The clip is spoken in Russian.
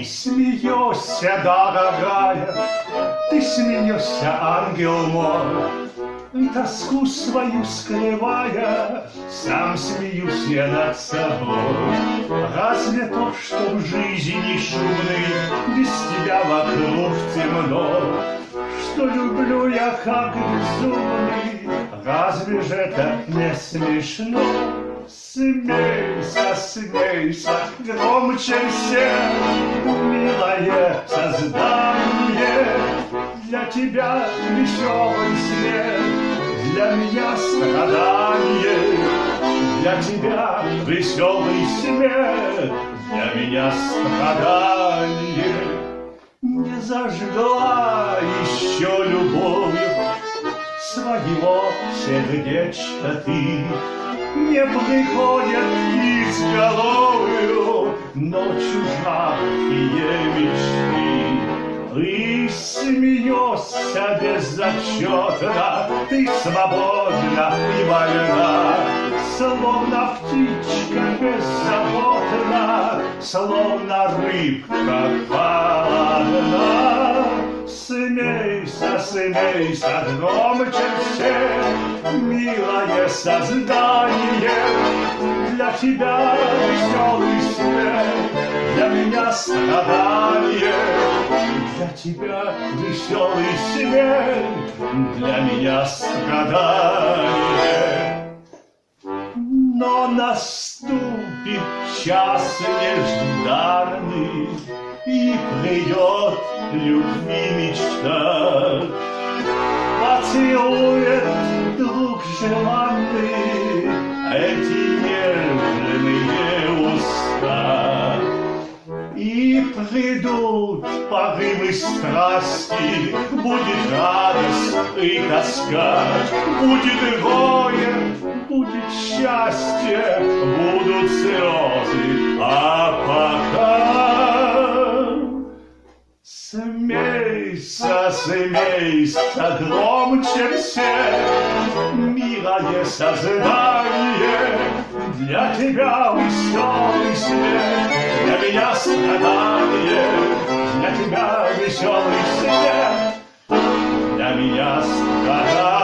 смеешься, дорогая, ты смеешься, ангел мой, и тоску свою скрывая, сам смеюсь я над собой. Разве то, что в жизни шумной, без тебя вокруг темно, что люблю я как безумный, разве же это не смешно? Смейся, смейся, громче всех, милое создание. Для тебя веселый смех, для меня страдание. Для тебя веселый смех, для меня страдание. Не зажгла еще любовью своего сердечка ты, не приходят изголовью ночью жаркие мечты. Ты смеешься безотчетно, ты свободна и вольна, словно птичка беззаботна, словно рыбка холодна. Смейся, смейся, громче всех, милое создание. Для тебя веселый смех, для меня страдание. Для тебя веселый смех, для меня страдание. Но наступит час нежданный, и придет любви мечта, поцелует друг желанный эти нежные уста. И придут порывы страсти, будет радость и тоска, будет горе, будет счастье, будут слезы, а пока смейся, смейся, громче всех, милое создание. Для тебя веселый смех, для меня страдание. Для тебя веселый смех, для меня страдание.